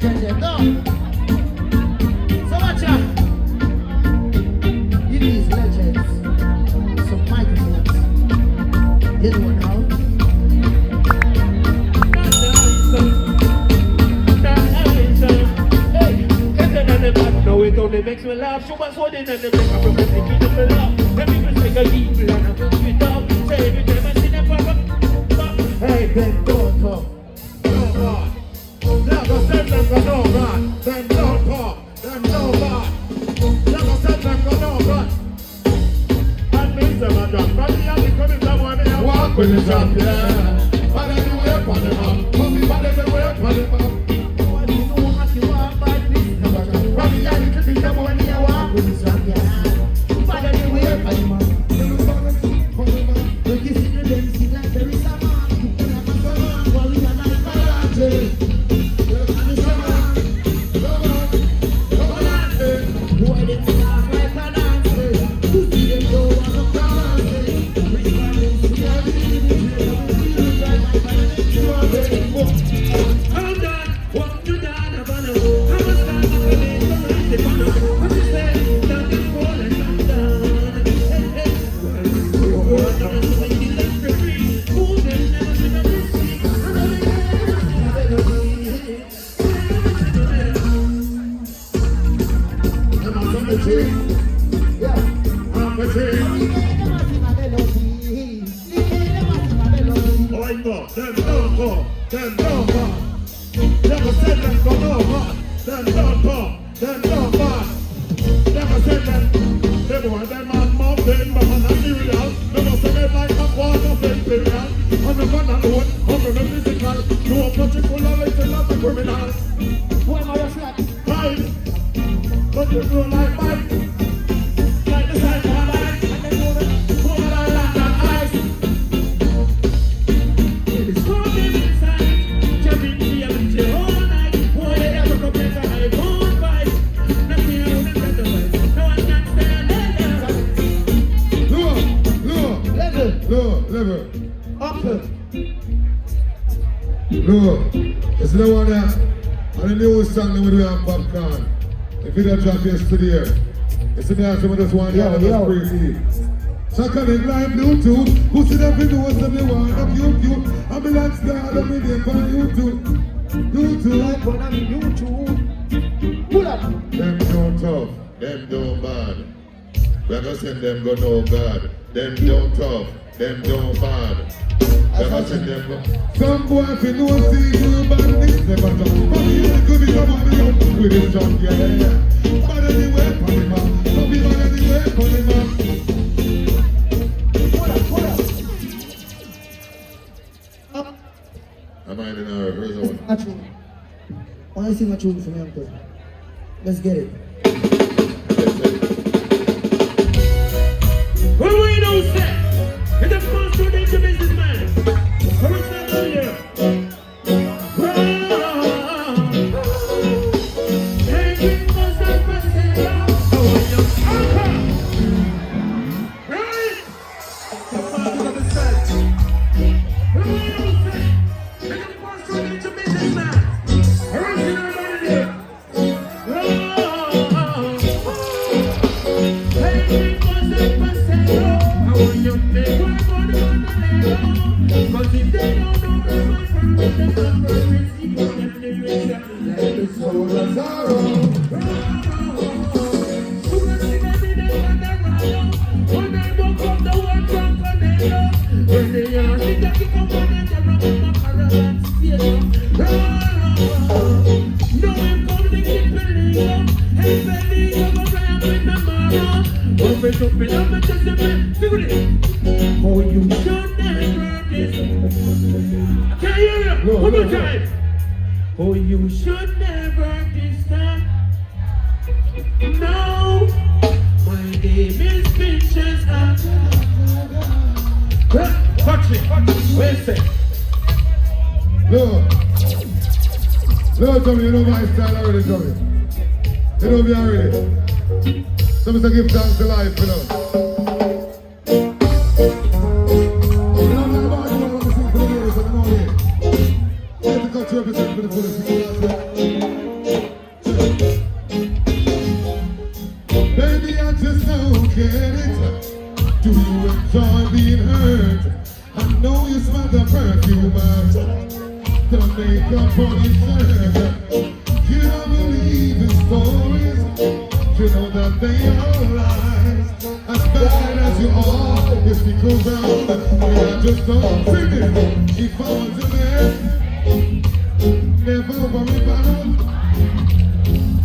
No. So watch out. You these legends. Some microphones. You know now. No, it only makes me laugh. So much more than the make up from the making of me laugh. Let me just take a deep breath and I'm it up. Say every time I see them pop. Hey, then don't talk. No God. Never said them go no God. Then don't talk. Then no God. Never said them go no God. And me say my job. From the other coming someone me I walk with the champion. But anyway, for them up. Come me but anyway, for them up. It's the one that and the new song that we do on Popcaan. If you don't drop yesterday, it's the dance of this one that was crazy. So connect live Bluetooth, who see the videos that they want of YouTube. Ambulance down the video on YouTube. Like when I'm YouTube. Pull up. Them don't tough, them don't bad. Like I said, them go no God. Them don't tough, them don't bad. Some boy if you know see you bandits never talk. But you could be somebody up with his junk, yeah. But anyway, put him up. Some people anyway, put him up. Up. Am I in a rehearsal? A tune. I want to sing a tune for me, uncle. Let's get it. What do we know, sir? And the first two days of businessman. Oh, you should never disturb. Can you hear you? One more time. Oh, you should never disturb. No, my name is Pinches. Watch it. Wait a sec. No, Tommy, you know my style already, Tommy. You know me already. So Mr. Give thanks to life, you know. Represent for the fullest. wake up on his chest. You don't believe in stories. You know that they are lies. As bad as you are, you stick around. We are just don't sing it. If I was a man, never worry about.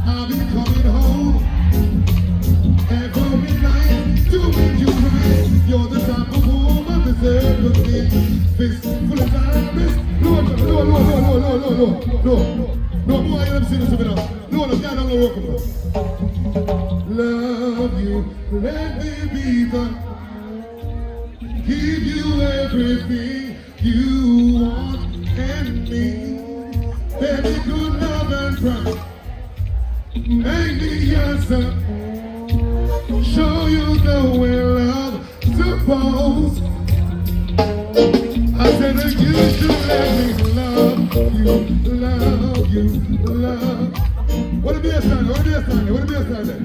I'll be coming home every night to make you right. You're the type of woman deserve a thing. Fist full of diamonds. No, boy, I am saying this to me now. No, I can't work with us. Love you, let me be the. Give you everything you want and need. Baby, good love and pride. Make me your son. Show you the way love supposed. I said that you should let me love you. What a bass line, what a bass line, what a bass line there.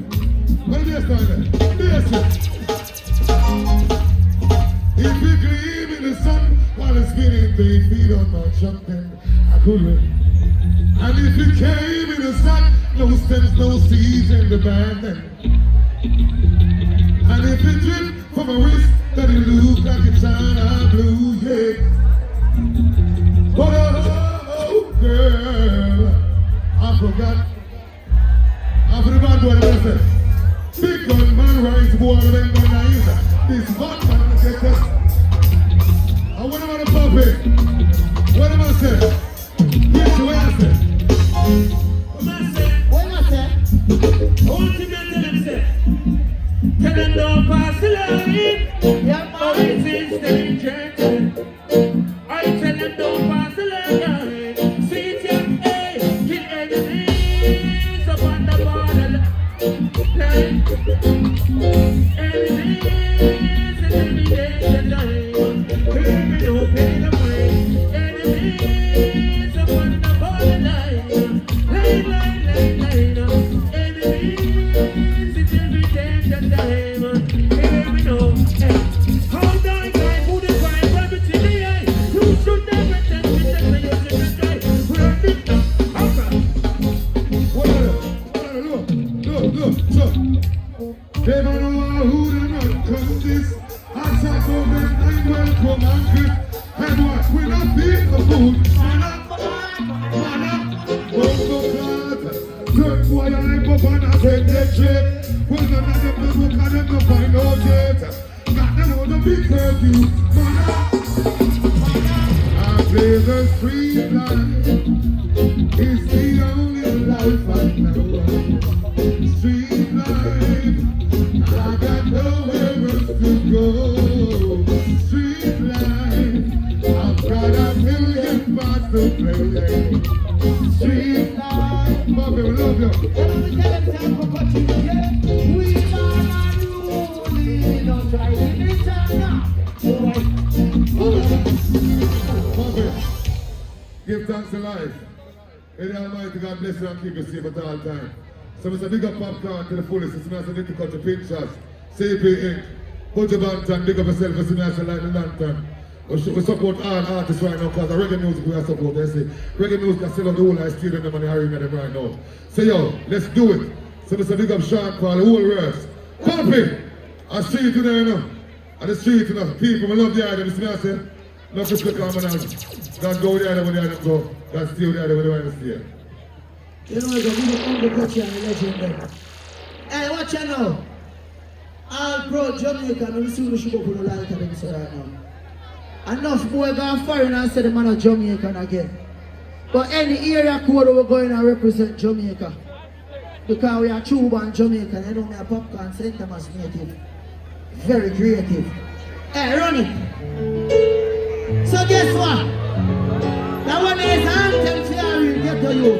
What a bass line there. Bass. If you gleam in the sun while it's spinning, they feed on my jumping. I could win. And if you came in the sun, no stems, no seeds in the band. And if it drip from a wrist, that it look like it's China blue, yeah. But oh, girl, I forgot. I forgot what I said. Big gun man rise, boy, then go nice. This hot man get us. And what am I to pop it? What am I saying? Here's what I said. What am I saying? Tell them don't pass the line. Yeah, Oh, it is dangerous. I tell them don't pass the line. See it, yeah, hey, kill enemies upon the borderline. Enemies, it's every day the time. Hear me, no pay the price. Enemies upon the borderline. Line. Enemies, it's every day the time. Hear me, no. How die guy who the crime rabbit in the eye? You should never tell me that you should die. Rabbit now. Look, so they don't know who the man comes this. I said go back and welcome and grip. And what will I be the food? Man up, Bongo card. Third boy I go up and I take that shit. Well none of them don't look at them to find out yet. Got them on the big curfew. Man up. I play the street life. It's the only life I know. Street life, I got nowhere else to go. Street life, I've got a million parts to play. Street life, Bobby, we love you. We are ruling, don't try to Bobby, give thanks to life. May the Almighty God bless you and keep you safe at all times. So I say big up Popcaan to the fullest. It's nice to get to cut your pictures. CP Inc. Put your bantan, big up yourself. It's nice to like the lantern. We support all artists right now because the reggae music we are support. They say reggae music can sell out the whole life stadium and the arena them right now. So yo, let's do it. So I say big up Sean Paul, the whole rest. Poppy! I see you today, you know. On the street, you know. People, I love the idea. Listen, I say, not just look on my God go there when the item go. God steal the item when the item stay. You know, you're going to cut you and the legend there. Hey, watch out now. All pro Jamaican, we see we should go put a light on them right now. Enough boy gone foreign and say the man of Jamaican again. But any area code we're going to represent Jamaica. Because we are true born Jamaican, you know me a Popcaan St. Thomas native. Very creative. Hey, run it. So guess what? That one is anthem for you, get to you.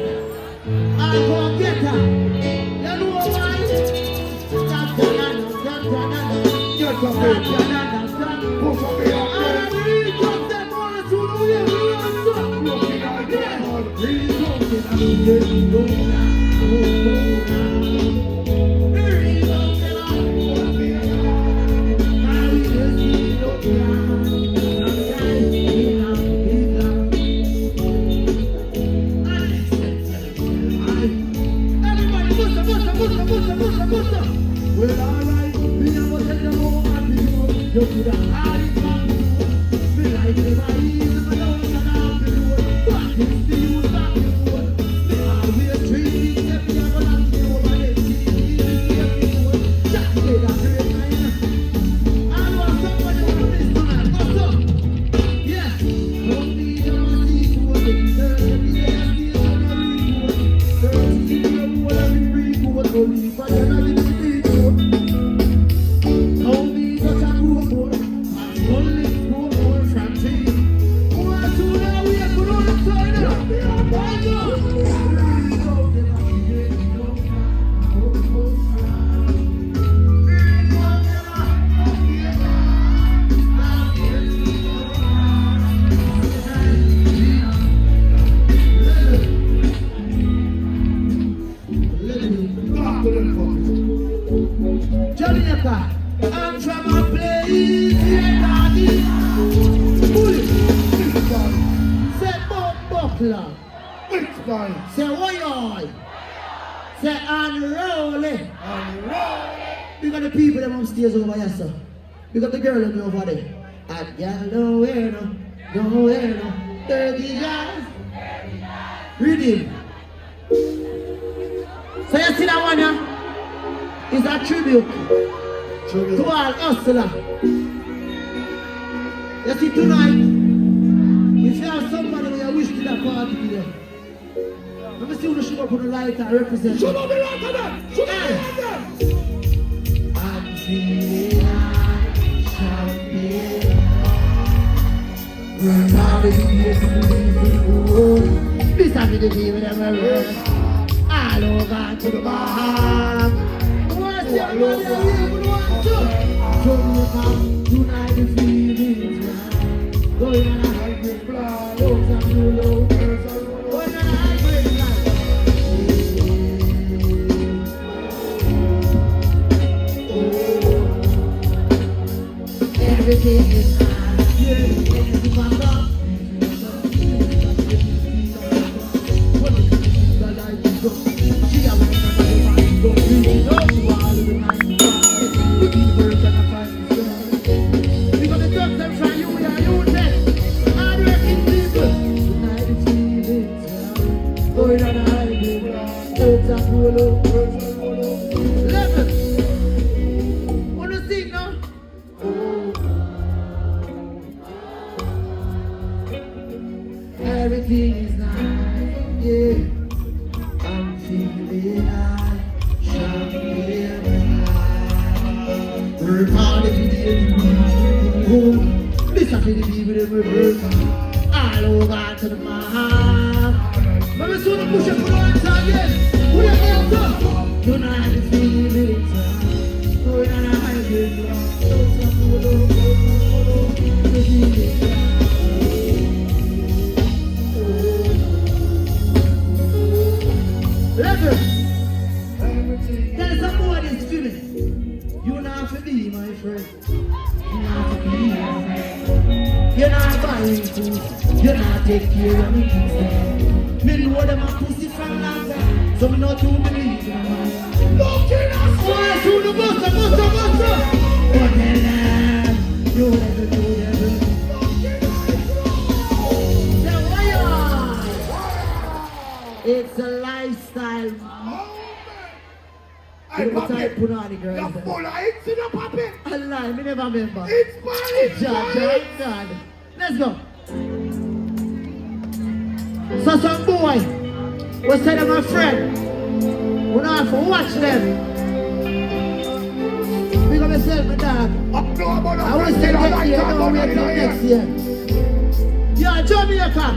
I'll go get her. You know why? Get up here. Push up here. Well, alright, me never tell you how I feel. You could have had it from me. Me like the eyes of my own and I'm the road. But it's the use of the road. Me always dreaming that me have a lot to over the TV. Just get that great line. I want somebody who knows this tonight. What's up? Yeah. Don't need a massive one. 30 years, still on a report. 30 years, what I'm in report. Only if I can have it in report. Don't be such a cool boy. I'm only cool boy from team. One, two, now we are going to turn it up. Right now. Jamaica, I'm from a place here, daddy. Bully. Say buckler. Say oi. Say unroll. We got the people them upstairs over here, sir. We got the girl them over there. And y'all nowhere no. 30 guys. Read him. So you see that one, yeah? It's a tribute to all hustler. You see tonight, if you have somebody who you wish to that party today, let me see who should up on the light and represent. Should up the light on that! Should up the light! I'm feeling champagne. We're not the beautiful. This time the people that we're all over to the bar. Tonight the feelings going on a high grade fly. Going on a high grade fly. Everything is high. Everything is up. Everything is nice, yeah. I'm feeling high, champagne high. We're party today, this is the people that we're working all over to the mall. But we're soon to push it for the hands again. Put your hands up. Tonight the feelings are going on a high grade. Tell someone is feeling. You not for me, my friend. You not for me, my friend. You're not buying food. You're not taking care of me. Me know them a pussy from longer, so me not to believe them. Look at us! Oh, to the buster. But then, you never do them. It's a lifestyle. Hey, Papi, put on the girl. you're full of hits in your Papi. Allah, me never remember. It's fine, God. Let's go. So some boy was telling my friend, we don't have to watch them. We gonna sell my dog. I will say next year, don't wait till next year. Yo, Jamaica.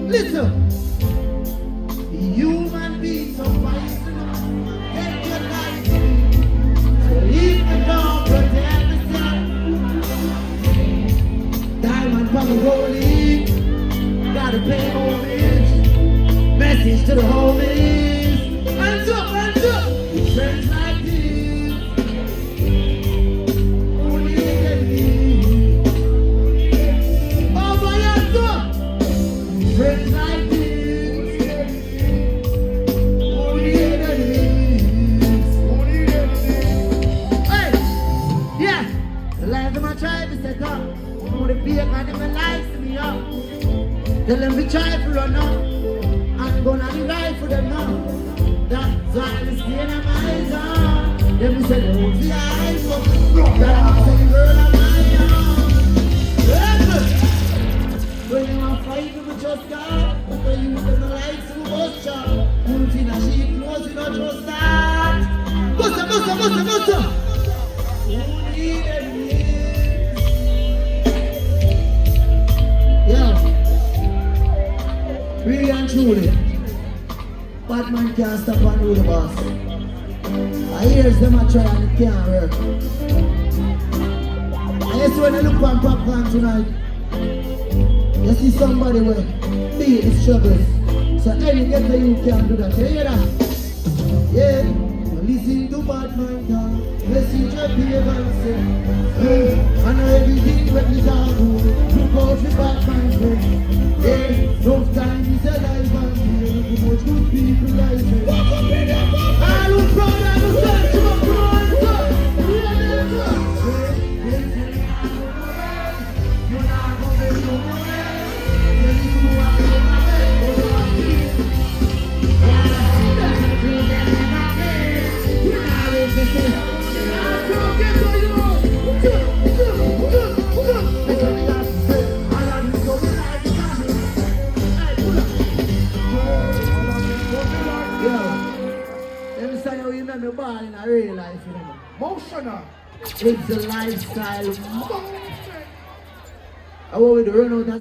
Listen. Human beings are wise enough. Get your life. So leave the door, protect the sun. Diamond from the rolling. Gotta pay homage. Message to the homies. Hands up. Friends like this. Only they can leave. Over your door. Friends like this. Only they the right for them now. That's why they stay in my zone. Them say they won't see eyes, but that I'm saying girl of my own. When you are fighting with just God, but when you don't like to bust shot, put in a sheep clothes, you don't trust that. Buster. Who need them yeah. Really and truly, bad man can't stop and do the boss. I hear them a try and it can't work. And you see when I look on Popcaan tonight, you see somebody with beat the struggles. So any ghetto you can do that. You hear that? Yeah. Listen to bad man talk. Message your behavior and say, I know everything what we talk to. Look out for bad man friend. Yeah. Sometimes it's a life and fear. Too much good people like me. I look proud and I search for God. You're not gonna make no money. Ball in a real life, you know. Motional. It's a lifestyle. I want to run out that